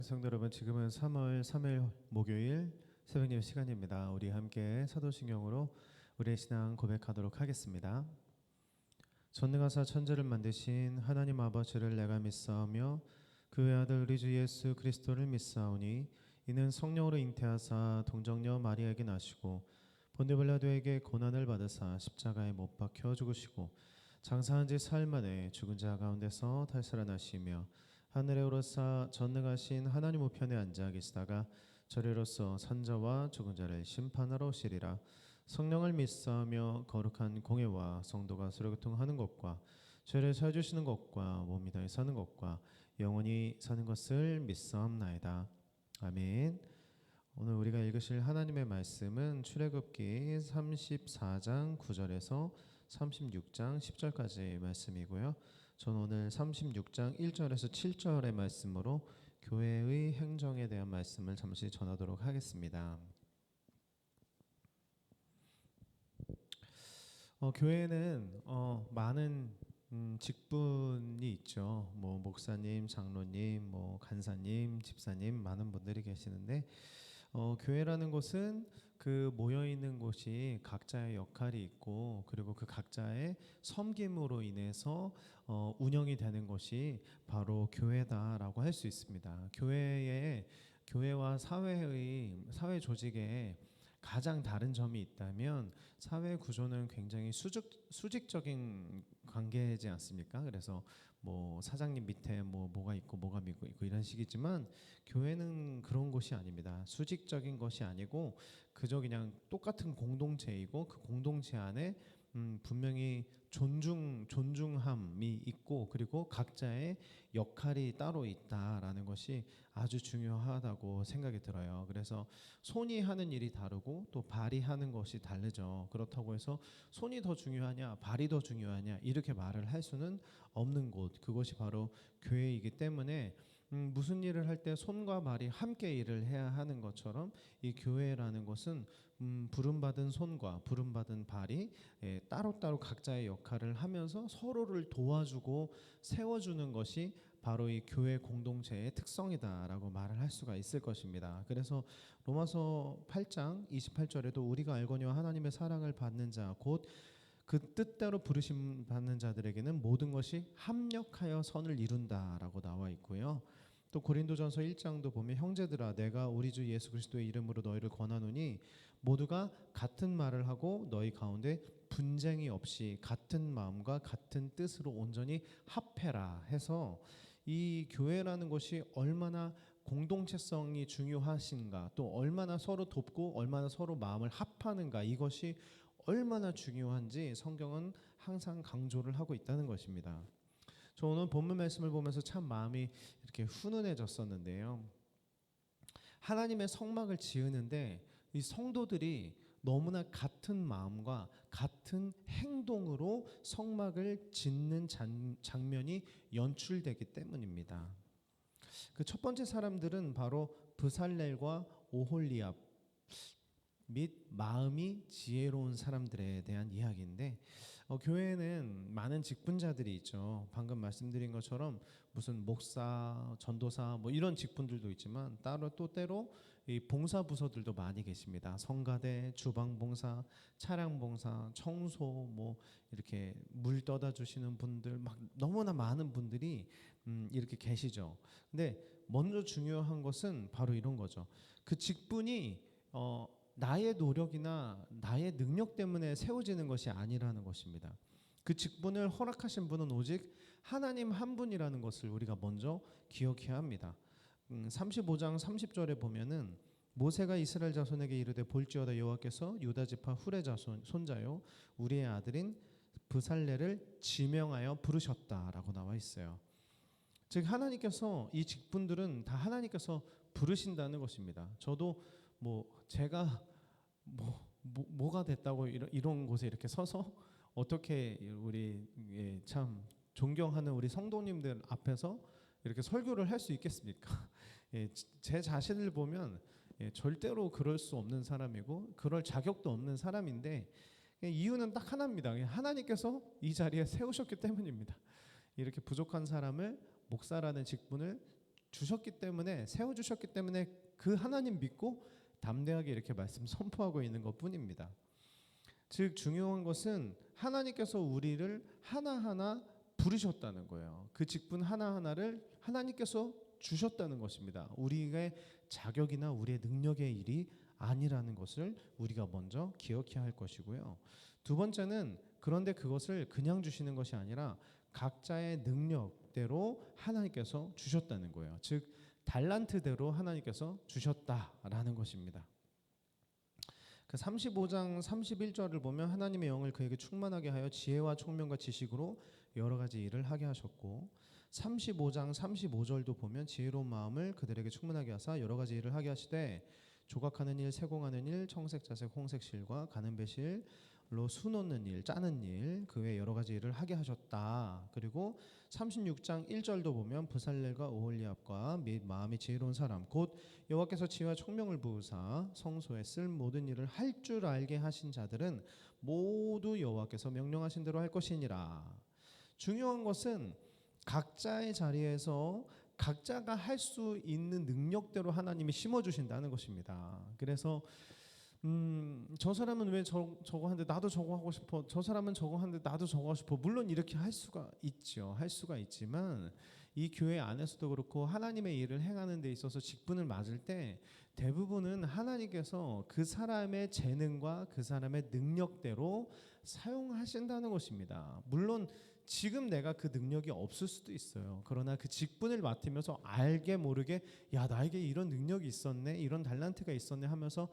성도 여러분, 지금은 3월 3일 목요일 새벽예배 시간입니다. 우리 함께 사도신경으로 우리의 신앙 고백하도록 하겠습니다. 전능하사 천지를 만드신 하나님 아버지를 내가 믿사오며 그의 아들 우리 주 예수 그리스도를 믿사오니 이는 성령으로 잉태하사 동정녀 마리아에게 나시고 본디 빌라도에게 고난을 받으사 십자가에 못 박혀 죽으시고 장사한 지 사흘 만에 죽은 자 가운데서 탈살아나시며 하늘에 오르사 전능하신 하나님 우편에 앉아 계시다가 저리로서 산자와 죽은 자를 심판하러 오시리라. 성령을 믿사오며 거룩한 공예와 성도가 서로 교통하는 것과 죄를 사해 주시는 것과 몸이 다해 사는 것과 영원히 사는 것을 믿사옵나이다. 아멘. 오늘 우리가 읽으실 하나님의 말씀은 출애굽기 34장 9절에서 36장 10절까지의 말씀이고요. 저는 오늘 36장 1절에서 7절의 말씀으로 교회의 행정에 대한 말씀을 잠시 전하도록 하겠습니다. 교회는 많은 직분이 있죠. 뭐 목사님, 장로님, 뭐 간사님, 집사님 많은 분들이 계시는데 교회라는 곳은 그 모여 있는 곳이 각자의 역할이 있고 그리고 그 각자의 섬김으로 인해서 운영이 되는 것이 바로 교회다라고 할 수 있습니다. 교회와 사회 조직의 가장 다른 점이 있다면 사회 구조는 굉장히 수직적인 관계이지 않습니까? 그래서 뭐 사장님 밑에 뭐가 있고 뭐가 있고 이런 식이지만 교회는 그런 곳이 아닙니다. 수직적인 것이 아니고 그저 그냥 똑같은 공동체이고 그 공동체 안에 분명히 존중함이 있고 그리고 각자의 역할이 따로 있다라는 것이 아주 중요하다고 생각이 들어요. 그래서 손이 하는 일이 다르고 또 발이 하는 것이 다르죠. 그렇다고 해서 손이 더 중요하냐 발이 더 중요하냐 이렇게 말을 할 수는 없는 곳, 그것이 바로 교회이기 때문에 무슨 일을 할 때 손과 발이 함께 일을 해야 하는 것처럼 이 교회라는 것은 부름받은 손과 부름받은 발이 따로따로 각자의 역할을 하면서 서로를 도와주고 세워주는 것이 바로 이 교회 공동체의 특성이다라고 말을 할 수가 있을 것입니다. 그래서 로마서 8장 28절에도 우리가 알거니와 하나님의 사랑을 받는 자 곧 그 뜻대로 부르심 받는 자들에게는 모든 것이 합력하여 선을 이룬다라고 나와 있고요. 또 고린도전서 1장도 보면 형제들아 내가 우리 주 예수 그리스도의 이름으로 너희를 권하노니 모두가 같은 말을 하고 너희 가운데 분쟁이 없이 같은 마음과 같은 뜻으로 온전히 합해라 해서 이 교회라는 것이 얼마나 공동체성이 중요하신가, 또 얼마나 서로 돕고 얼마나 서로 마음을 합하는가, 이것이 얼마나 중요한지 성경은 항상 강조를 하고 있다는 것입니다. 저 오늘 본문 말씀을 보면서 참 마음이 이렇게 훈훈해졌었는데요. 하나님의 성막을 지으는데 이 성도들이 너무나 같은 마음과 같은 행동으로 성막을 짓는 장면이 연출되기 때문입니다. 그 첫 번째 사람들은 바로 브살렐과 오홀리압 및 마음이 지혜로운 사람들에 대한 이야기인데 교회에는 많은 직분자들이 있죠. 방금 말씀드린 것처럼 무슨 목사, 전도사 뭐 이런 직분들도 있지만 따로 또 때로 이 봉사 부서들도 많이 계십니다. 성가대, 주방봉사, 차량봉사, 청소 뭐 이렇게 물 떠다 주시는 분들 막 너무나 많은 분들이 이렇게 계시죠. 근데 먼저 중요한 것은 바로 이런 거죠. 그 직분이 나의 노력이나 나의 능력 때문에 세워지는 것이 아니라는 것입니다. 그 직분을 허락하신 분은 오직 하나님 한 분이라는 것을 우리가 먼저 기억해야 합니다. 35장 30절에 보면은 모세가 이스라엘 자손에게 이르되 볼지어다 여호와께서 유다 지파 훌의 자손 손자요 우리의 아들인 브살레를 지명하여 부르셨다라고 나와 있어요. 즉 하나님께서 이 직분들은 다 하나님께서 부르신다는 것입니다. 저도 제가 뭐가 됐다고 이런 곳에 이렇게 서서 어떻게 우리 참 존경하는 우리 성도님들 앞에서 이렇게 설교를 할 수 있겠습니까? 제 자신을 보면 절대로 그럴 수 없는 사람이고 그럴 자격도 없는 사람인데 이유는 딱 하나입니다. 하나님께서 이 자리에 세우셨기 때문입니다. 이렇게 부족한 사람을 목사라는 직분을 주셨기 때문에, 세워주셨기 때문에 그 하나님 믿고 담대하게 이렇게 말씀 선포하고 있는 것뿐입니다. 즉 중요한 것은 하나님께서 우리를 하나하나 부르셨다는 거예요. 그 직분 하나하나를 하나님께서 주셨다는 것입니다. 우리의 자격이나 우리의 능력의 일이 아니라는 것을 우리가 먼저 기억해야 할 것이고요. 두 번째는 그런데 그것을 그냥 주시는 것이 아니라 각자의 능력대로 하나님께서 주셨다는 거예요. 즉 달란트대로 하나님께서 주셨다라는 것입니다. 그 35장 31절을 보면 하나님의 영을 그에게 충만하게 하여 지혜와 총명과 지식으로 여러 가지 일을 하게 하셨고, 35장 35절도 보면 지혜로운 마음을 그들에게 충만하게 하사 여러 가지 일을 하게 하시되 조각하는 일, 세공하는 일, 청색, 자색, 홍색 실과 가는 배실로 수 놓는 일, 짜는 일, 그 외 여러 가지 일을 하게 하셨다. 그리고 36장 1절도 보면 부살렐과 오홀리압과 및 마음이 지혜로운 사람 곧 여호와께서 지혜와 총명을 부으사 성소에 쓸 모든 일을 할 줄 알게 하신 자들은 모두 여호와께서 명령하신 대로 할 것이니라. 중요한 것은 각자의 자리에서 각자가 할 수 있는 능력대로 하나님이 심어주신다는 것입니다. 그래서 저 사람은 왜 저거 하는데 나도 저거 하고 싶어. 저 사람은 저거 하는데 나도 저거 하고 싶어. 물론 이렇게 할 수가 있죠. 할 수가 있지만 이 교회 안에서도 그렇고 하나님의 일을 행하는 데 있어서 직분을 맡을 때 대부분은 하나님께서 그 사람의 재능과 그 사람의 능력대로 사용하신다는 것입니다. 물론 지금 내가 그 능력이 없을 수도 있어요. 그러나 그 직분을 맡으면서 알게 모르게 야 나에게 이런 능력이 있었네, 이런 달란트가 있었네 하면서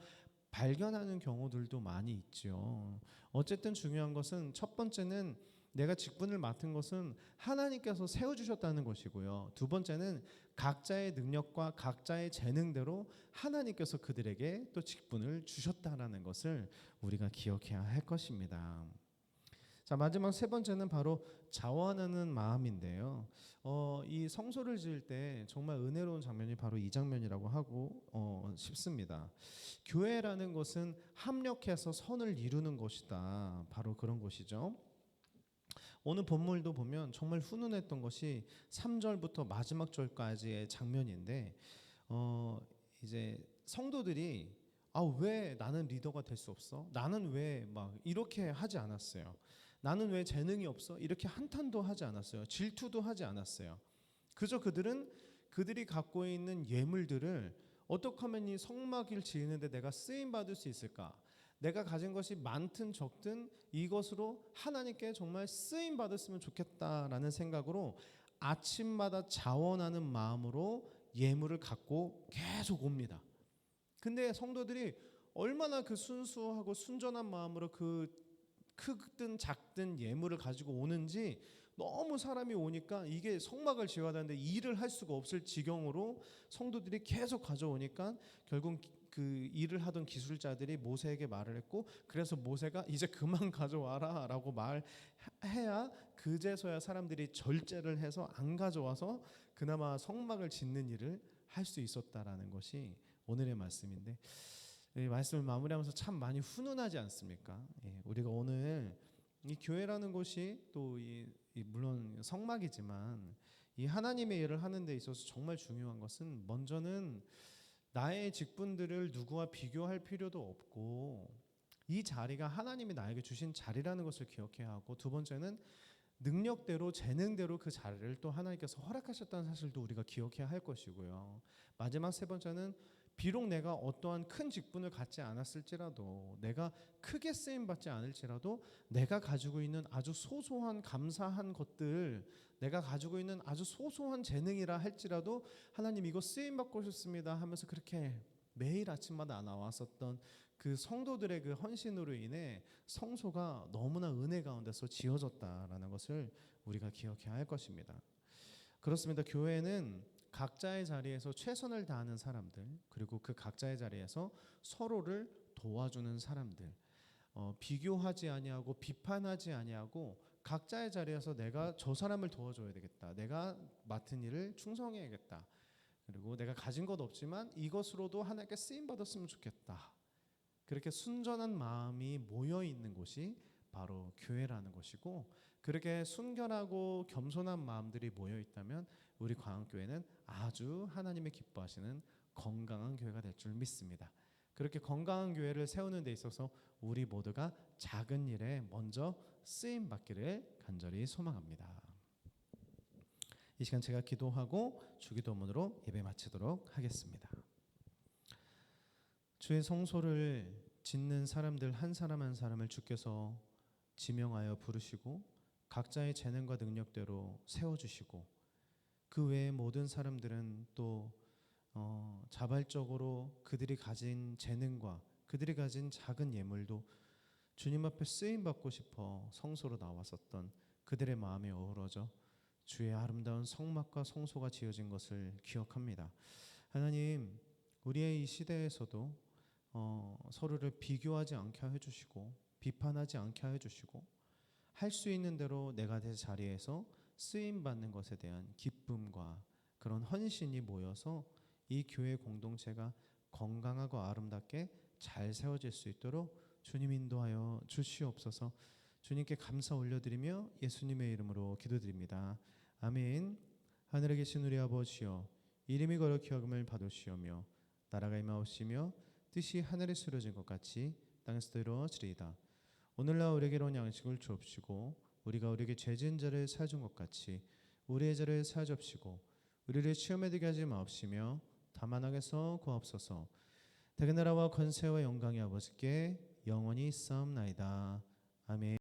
발견하는 경우들도 많이 있죠. 어쨌든 중요한 것은 첫 번째는 내가 직분을 맡은 것은 하나님께서 세워주셨다는 것이고요. 두 번째는 각자의 능력과 각자의 재능대로 하나님께서 그들에게 또 직분을 주셨다라는 것을 우리가 기억해야 할 것입니다. 자, 마지막 세 번째는 바로 자원하는 마음인데요. 이 성소를 지을 때 정말 은혜로운 장면이 바로 이 장면이라고 하고 싶습니다. 교회라는 것은 합력해서 선을 이루는 것이다. 바로 그런 것이죠. 오늘 본문도 보면 정말 훈훈했던 것이 3절부터 마지막 절까지의 장면인데 이제 성도들이 왜 나는 리더가 될 수 없어? 나는 왜 막 이렇게 하지 않았어요. 나는 왜 재능이 없어? 이렇게 한탄도 하지 않았어요. 질투도 하지 않았어요. 그저 그들이 갖고 있는 예물들을 어떻게 하면 이 성막을 지으는데 내가 쓰임 받을 수 있을까? 내가 가진 것이 많든 적든 이것으로 하나님께 정말 쓰임 받았으면 좋겠다라는 생각으로 아침마다 자원하는 마음으로 예물을 갖고 계속 옵니다. 근데 성도들이 얼마나 그 순수하고 순전한 마음으로 그 크든 작든 예물을 가지고 오는지 너무 사람이 오니까 이게 성막을 지어야 되는데 일을 할 수가 없을 지경으로 성도들이 계속 가져오니까 결국 그 일을 하던 기술자들이 모세에게 말을 했고, 그래서 모세가 이제 그만 가져와라 라고 말해야 그제서야 사람들이 절제를 해서 안 가져와서 그나마 성막을 짓는 일을 할 수 있었다라는 것이 오늘의 말씀인데, 이 말씀을 마무리하면서 참 많이 훈훈하지 않습니까? 우리가 오늘 이 교회라는 곳이 또 물론 성막이지만 이 하나님의 일을 하는 데 있어서 정말 중요한 것은 먼저는 나의 직분들을 누구와 비교할 필요도 없고 이 자리가 하나님이 나에게 주신 자리라는 것을 기억해야 하고, 두 번째는 능력대로 재능대로 그 자리를 또 하나님께서 허락하셨다는 사실도 우리가 기억해야 할 것이고요. 마지막 세 번째는 비록 내가 어떠한 큰 직분을 갖지 않았을지라도, 내가 크게 쓰임 받지 않을지라도 내가 가지고 있는 아주 소소한 감사한 것들, 내가 가지고 있는 아주 소소한 재능이라 할지라도 하나님 이거 쓰임 받고 싶습니다 하면서 그렇게 매일 아침마다 나왔었던 그 성도들의 그 헌신으로 인해 성소가 너무나 은혜 가운데서 지어졌다라는 것을 우리가 기억해야 할 것입니다. 그렇습니다. 교회는 각자의 자리에서 최선을 다하는 사람들, 그리고 그 각자의 자리에서 서로를 도와주는 사람들, 비교하지 아니하고 비판하지 아니하고 각자의 자리에서 내가 저 사람을 도와줘야 되겠다, 내가 맡은 일을 충성해야겠다, 그리고 내가 가진 것 없지만 이것으로도 하나님께 쓰임 받았으면 좋겠다, 그렇게 순전한 마음이 모여 있는 곳이 바로 교회라는 것이고, 그렇게 순결하고 겸손한 마음들이 모여 있다면 우리 광안교회는 아주 하나님의 기뻐하시는 건강한 교회가 될 줄 믿습니다. 그렇게 건강한 교회를 세우는 데 있어서 우리 모두가 작은 일에 먼저 쓰임 받기를 간절히 소망합니다. 이 시간 제가 기도하고 주기도문으로 예배 마치도록 하겠습니다. 주의 성소를 짓는 사람들 한 사람 한 사람을 주께서 지명하여 부르시고 각자의 재능과 능력대로 세워주시고 그 외의 모든 사람들은 또 자발적으로 그들이 가진 재능과 그들이 가진 작은 예물도 주님 앞에 쓰임 받고 싶어 성소로 나왔었던 그들의 마음이 어우러져 주의 아름다운 성막과 성소가 지어진 것을 기억합니다. 하나님, 우리의 이 시대에서도 서로를 비교하지 않게 해주시고 비판하지 않게 해주시고 할 수 있는 대로 내가 내 자리에서 쓰임 받는 것에 대한 기쁨과 그런 헌신이 모여서 이 교회 공동체가 건강하고 아름답게 잘 세워질 수 있도록 주님 인도하여 주시옵소서. 주님께 감사 올려드리며 예수님의 이름으로 기도드립니다. 아멘. 하늘에 계신 우리 아버지여, 이름이 거룩히 여김을 받으시오며 나라가 임하옵시며 뜻이 하늘에 이루어진 것 같이 땅에서도 이루어지리이다. 오늘날 우리에게 온 양식을 주옵시고 우리가 우리에게 죄 지은 자를 사해준 것 같이 우리의 죄를 사하옵시고 우리를 시험에 들게 하지 마옵시며 다만 악에서 구하옵소서. 대개 나라와 권세와 영광이 아버지께 영원히 있사옵나이다. 아멘.